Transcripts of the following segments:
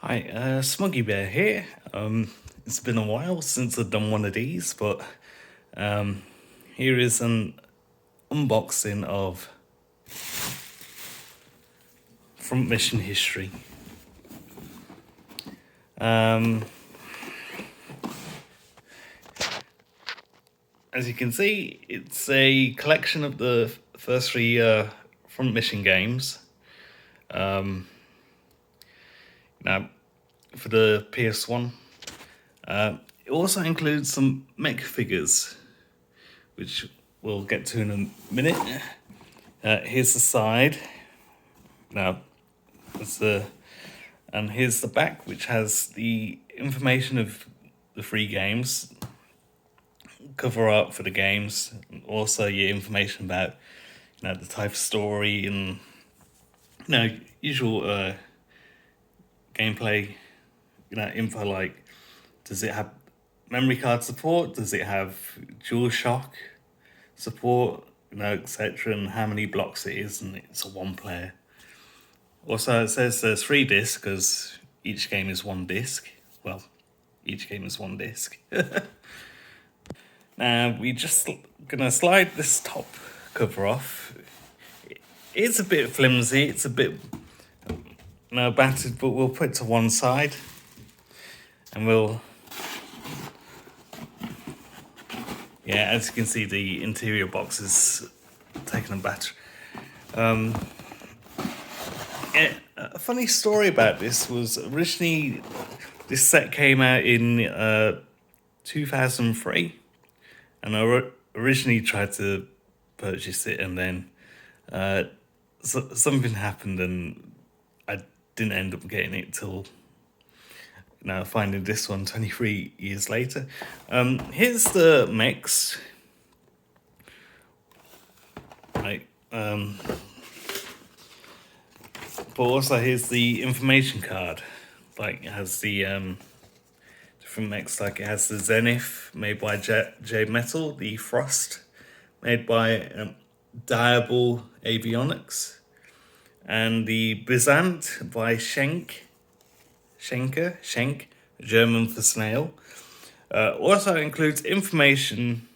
Hi, Smuggy Bear here. It's been a while since I've done one of these, but um, here is an unboxing of Front Mission History. As you can see, it's a collection of the first three Front Mission games. Now, for the ps1. It also includes some mech figures, which we'll get to in a minute. Here's the side. Now, and here's the back, which has the information of the free games, cover art for the games, and also your information about the type of story and usual gameplay. Info like, does it have memory card support? Does it have DualShock support? Etc. And how many blocks it is, and it's a one player. Also, it says there's 3 discs because each game is 1 disc. Well, each game is 1 disc. Now, we just gonna slide this top cover off. It's a bit flimsy, it's a bit battered, but we'll put it to one side and as you can see, the interior box is taken a batter. A funny story about this was originally this set came out in 2003, and I originally tried to purchase it, and then something happened, and I didn't end up getting it till now. Finding this one 23 years later. Here's the mechs. Right. But also here's the information card. Like, it has the different mechs. Like, it has the Zenith made by J Metal, the Frost made by Diable Avionics, and the Bizant by Schenk, German for snail. Also includes information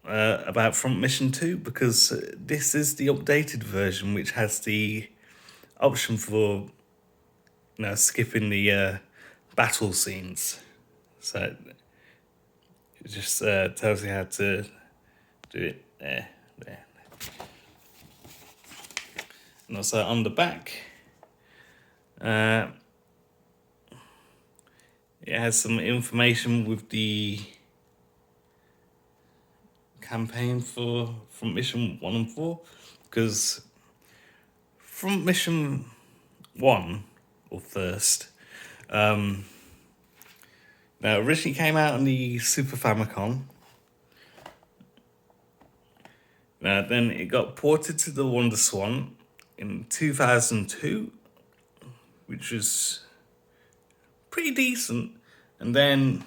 about Front Mission 2, because this is the updated version, which has the option for skipping the battle scenes. So it just tells you how to do it there. And also on the back, it has some information with the campaign for Front Mission 1 and 4, because Front Mission 1, or first, now originally came out on the Super Famicom. Then it got ported to the WonderSwan in 2002, which was pretty decent. And then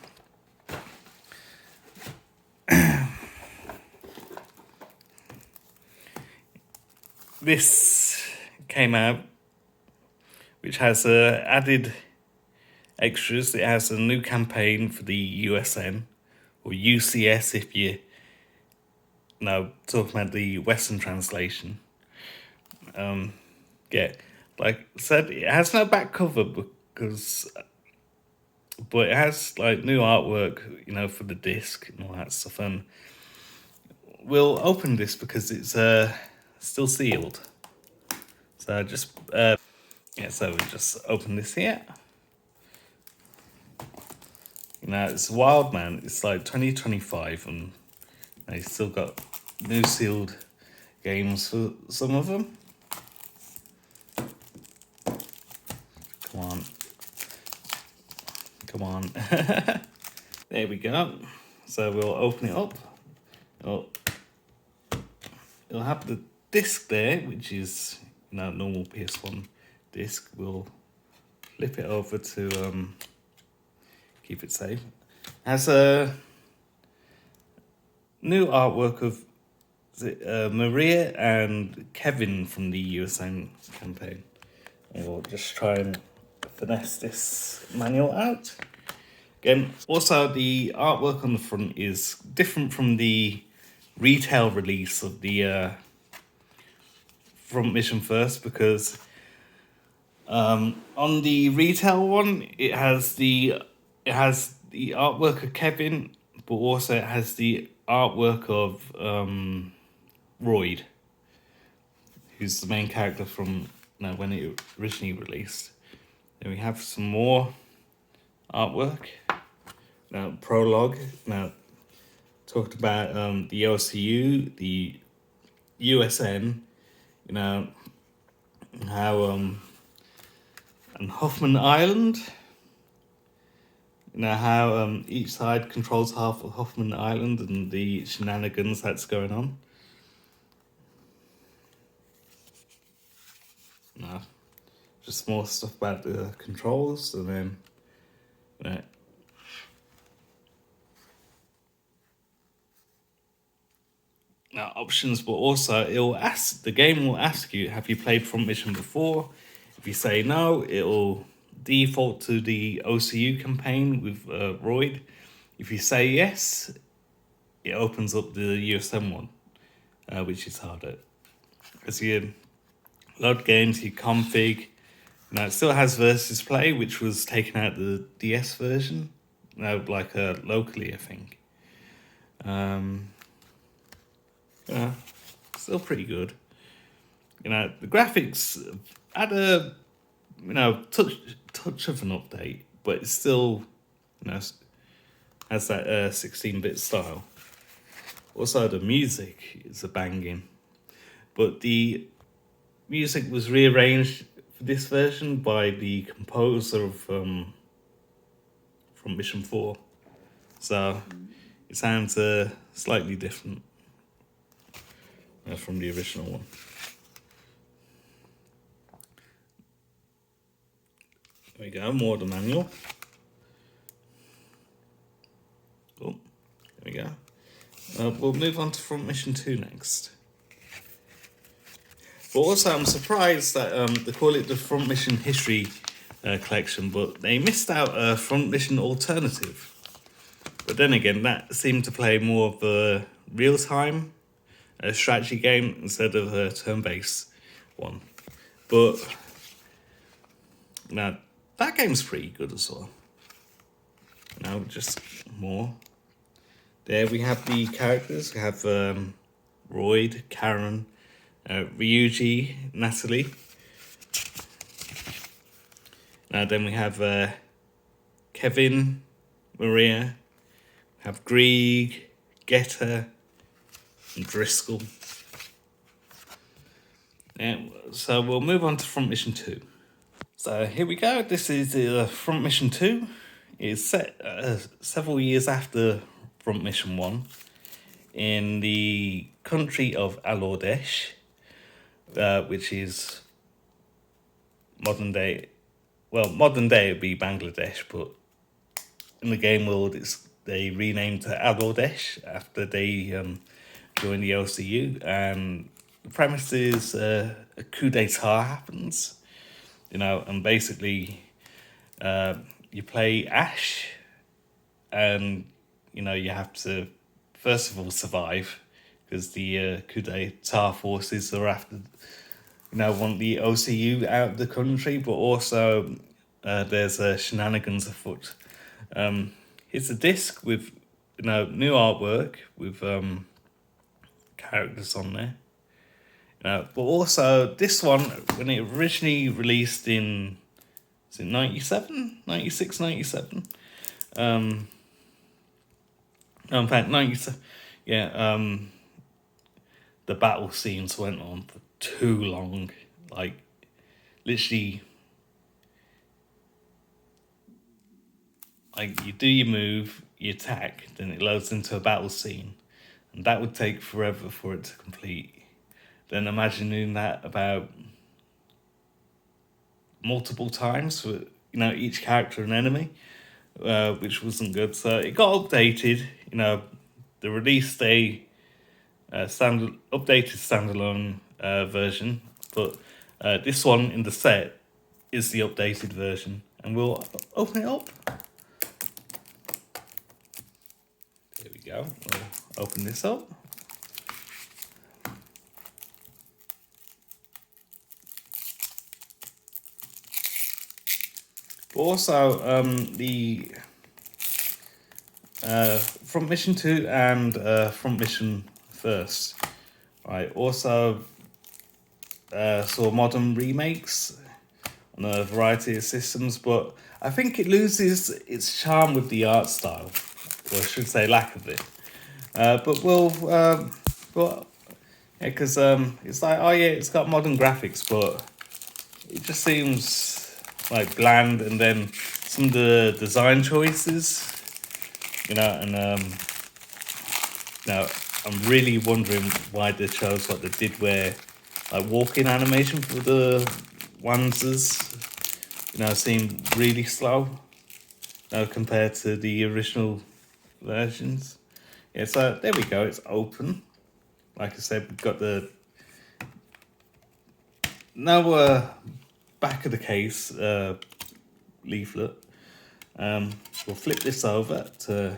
this came out, which has added extras. It has a new campaign for the USN, or UCS if you talking about the Western translation. Like I said, it has no back cover but it has like new artwork, for the disc and all that stuff. And we'll open this because it's still sealed. So just so we just open this here. It's Wild Man. It's like 2025, and they still got new sealed games for some of them. Come on. There we go. So we'll open it up. It'll have the disc there, which is normal PS1 disc. We'll flip it over to keep it safe. It has a new artwork of Maria and Kevin from the USN campaign. And we'll just try and finesse this manual out. Again, also the artwork on the front is different from the retail release of the Front Mission First, because on the retail one it has the artwork of Kevin, but also it has the artwork of Royd, who's the main character from when it originally released. Then we have some more artwork. Now, prologue. Now, talked about the OCU, the USN, how and Hoffman Island. How each side controls half of Hoffman Island and the shenanigans that's going on. Just more stuff about the controls, and then now options, but also the game will ask you, have you played Front Mission before? If you say no, it'll default to the OCU campaign with Royd. If you say yes, it opens up the USM one, which is harder. As you load games, you config. Now it still has versus play, which was taken out the DS version. Locally, I think. Still pretty good. The graphics had a touch of an update, but it still has that 16-bit style. Also, the music is a banging, but the music was rearranged for this version by the composer of from Mission 4, so it sounds slightly different from the original one. There we go, more of the manual. Oh, there we go. We'll move on to Front Mission 2 next. But also, I'm surprised that they call it the Front Mission History Collection, but they missed out a Front Mission Alternative. But then again, that seemed to play more of a real-time strategy game instead of a turn-based one. But now that game's pretty good as well. Just more. There we have the characters. We have Royd, Karen, Ryuji, Natalie. Now then we have Kevin, Maria, we have Grieg, Getter, and Driscoll. So we'll move on to Front Mission 2. So here we go. This is Front Mission 2. It's set several years after Front Mission 1 in the country of Alordesh, which is modern day. Well, modern day it would be Bangladesh, but in the game world they renamed to Alordesh after they joined the OCU. And the premise is a coup d'etat happens, and basically you play Ash, and you have to first of all survive, because the coup d'etat forces are after want the OCU out of the country, but also there's shenanigans afoot. It's a disc with new artwork with characters on there. But also this one, when it originally released in, is it 97? 96, 97? No, in fact, 97. Yeah, the battle scenes went on for too long. Like, literally, like you do your move, you attack, then it loads into a battle scene. And that would take forever for it to complete. Then imagine doing that about multiple times for each character and enemy, which wasn't good. So it got updated. They released a updated standalone version, but this one in the set is the updated version, and we'll open it up. There we go. We'll open this up. Also, the Front Mission 2 and Front Mission First. Right. Also saw modern remakes on a variety of systems, but I think it loses its charm with the art style, or I should say lack of it. But yeah, because it's like, oh yeah, it's got modern graphics, but it just seems like bland, and then some of the design choices, and I'm really wondering why they chose what they did, where like walking animation for the Wanzers, seem really slow, compared to the original versions. Yeah, so there we go. It's open. Like I said, we've got the back of the case leaflet. We'll flip this over to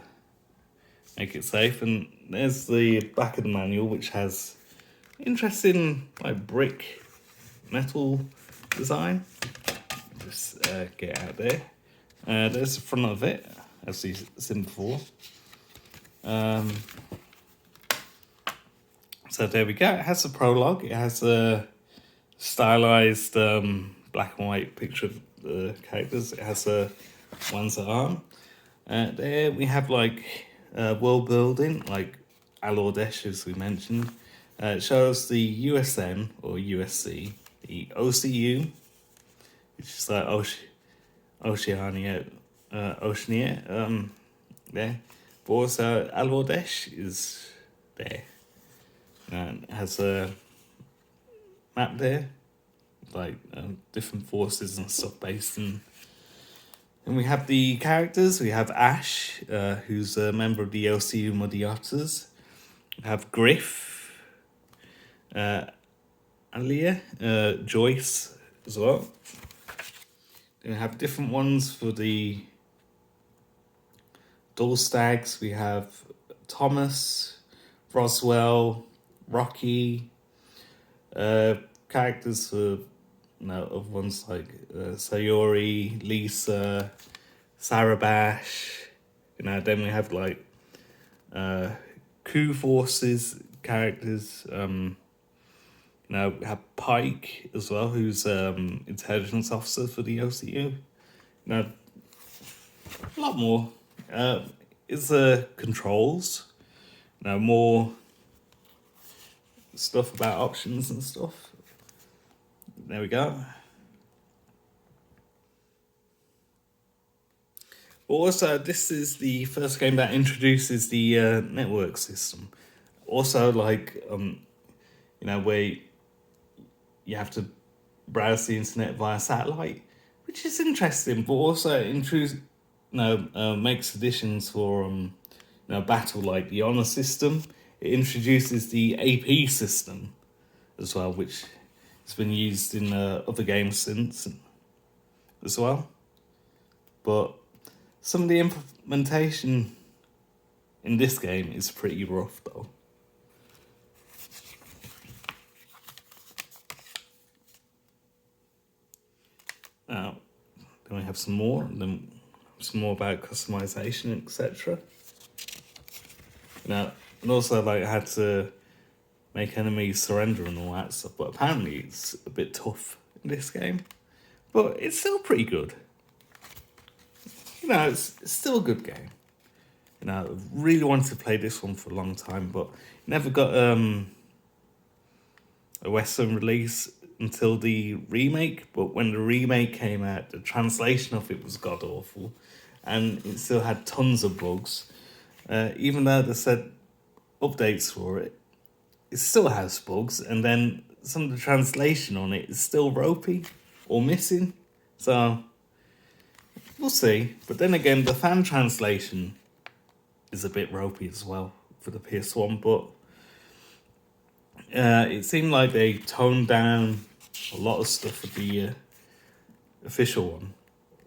make it safe, and there's the back of the manual, which has interesting like brick metal design. Just get out there. There's the front of it, as you've seen before. So there we go. It has a prologue. It has a stylized black and white picture of the characters. It has a Wanzer arm. There we have like world building, like Alordesh, as we mentioned. It shows the USN or USC, the OCU, which is like Oceania, there. But also Alordesh is there. And it has a map there, like different forces and stuff based in. And we have the characters. We have Ash, who's a member of the LCU Muddy Otters. We have Griff, Alia, Joyce as well. Then we have different ones for the Dull Stags. We have Thomas, Roswell, Rocky, characters for of ones like Sayori, Lisa, Sarabash. Then we have like Coup Forces characters. We have Pike as well, who's intelligence officer for the OCU. A lot more. It's controls. More stuff about options and stuff. There we go. Also, this is the first game that introduces the network system. Also, like where you have to browse the internet via satellite, which is interesting, but also makes additions for battle, like the honor system. It introduces the AP system as well, which has been used in other games since as well. But some of the implementation in this game is pretty rough, though. Now, then we have some more, and then some more about customization, etc. And also, like, I had to make enemies surrender and all that stuff, but apparently it's a bit tough in this game. But it's still pretty good. It's still a good game. I really wanted to play this one for a long time, but never got a Western release until the remake. But when the remake came out, the translation of it was god awful, and it still had tons of bugs. Even though they said updates for it, it still has bugs, and then some of the translation on it is still ropey or missing. So we'll see. But then again, the fan translation is a bit ropey as well for the ps1, but it seemed like they toned down a lot of stuff for the official one.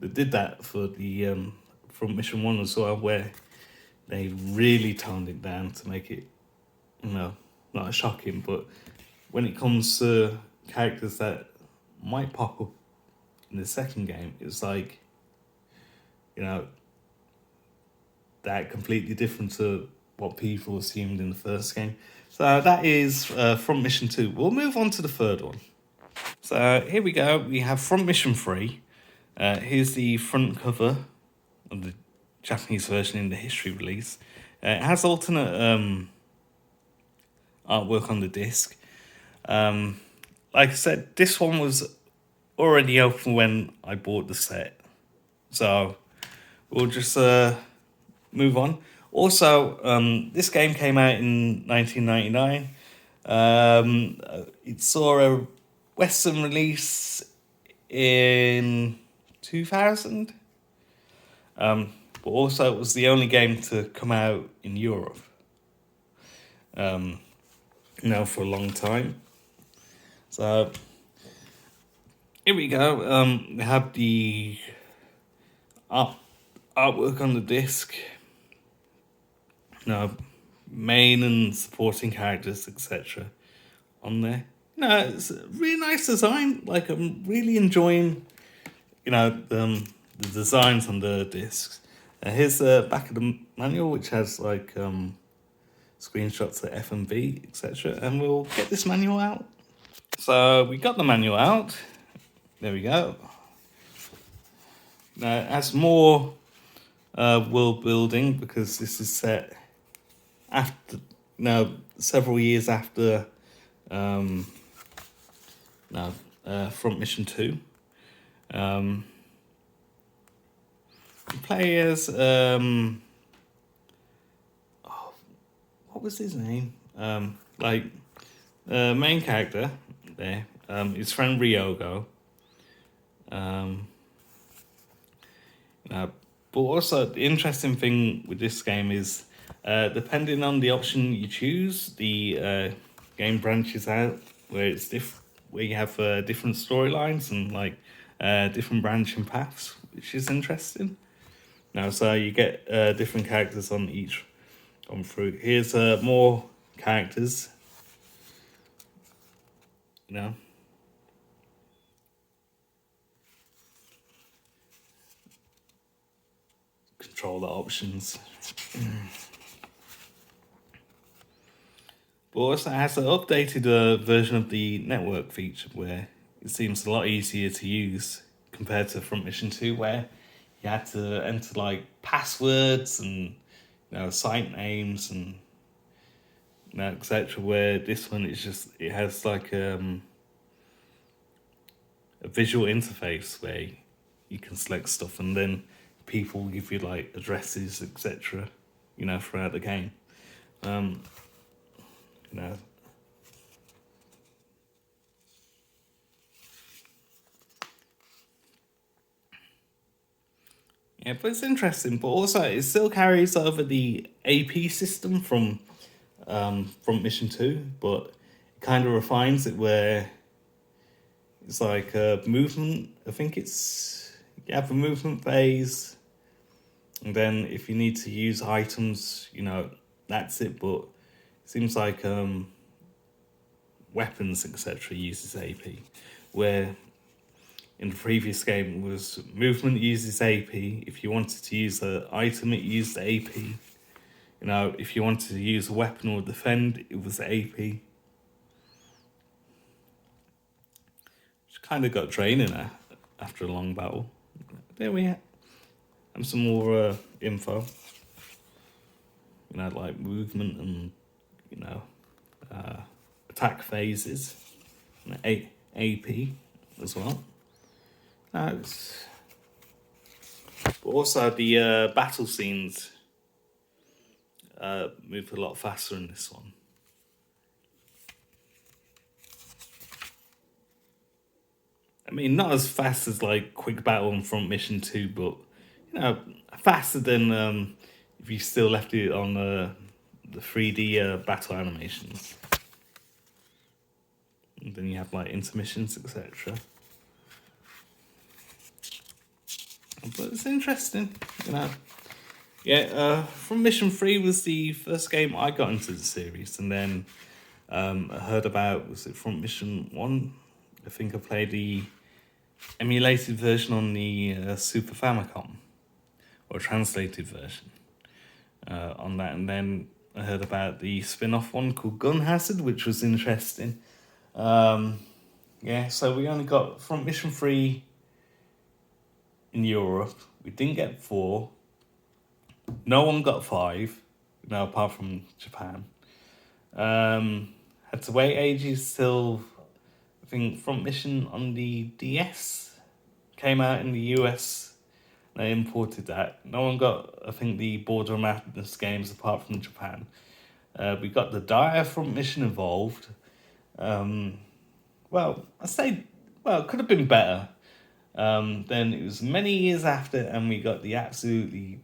they did that for the from Mission 1 as well, where they really toned it down to make it, you know, not shocking, but when it comes to characters that might pop up in the second game, it's like, you know, that completely different to what people assumed in the first game. So that is Front Mission 2. We'll move on to the third one. So here we go. We have Front Mission 3. Here's the front cover of the Japanese version in the history release. It has alternate artwork on the disc. Like I said, this one was already open when I bought the set. So we'll just move on. Also, this game came out in 1999. It saw a Western release in 2000. But also it was the only game to come out in Europe. For a long time. So here we go. We have the artwork on the disc. Main and supporting characters, etc. on there. It's a really nice design. Like, I'm really enjoying, the designs on the discs. Here's the back of the manual, which has like screenshots of FMV, etc. And we'll get this manual out. So we got the manual out. There we go. Now it has more world building, because this is set after several years after Front Mission 2. You play as what was his name? Main character there. His friend Ryogo. But also the interesting thing with this game is, depending on the option you choose, the game branches out where it's where you have different storylines and like different branching paths, which is interesting. So you get different characters on each on through. Here's more characters. Control the options. But also has an updated version of the network feature, where it seems a lot easier to use compared to Front Mission 2, where you had to enter like passwords and site names and etc. Where this one is just, it has like a visual interface where you can select stuff, and then people will give you like addresses, etc. Throughout the game. Yeah, but it's interesting. But also, it still carries over the AP system from Mission 2, but it kind of refines it, where it's like a movement. I think it's, you have a movement phase, and then if you need to use items, that's it. But it seems like weapons, etc. uses AP, where in the previous game it was movement uses AP. If you wanted to use an item, it used AP. If you wanted to use a weapon or defend, it was AP. Which kind of got draining after a long battle. There we have some more info. Like movement and attack phases, and AP as well. But also the battle scenes move a lot faster in this one. I mean, not as fast as like quick battle in Front Mission 2, but faster than if you still left it on the 3D battle animations. And then you have like intermissions, etc. But it's interesting, you know. Yeah, From Mission 3 was the first game I got into the series, and then I heard about, was it Front Mission 1? I think I played the emulated version on the Super Famicom, or translated version on that, and then I heard about the spin-off one called Gun Hazard, which was interesting. Yeah, so we only got Front Mission 3 in Europe. We didn't get 4. No one got 5, apart from Japan. Had to wait ages till, I think, Front Mission on the DS came out in the US. They imported that. No one got, I think, the Border of Madness games apart from Japan. We got the Dire Front Mission involved. Well, it could have been better. Then it was many years after, and we got the absolutely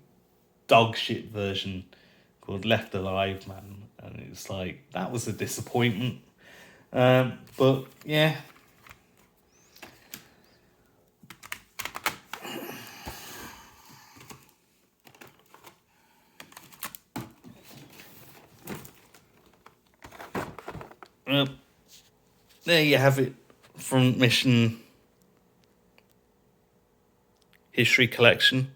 dog shit version called Left Alive, man. And it's like, that was a disappointment. But yeah. There you have it, from Mission History Collection.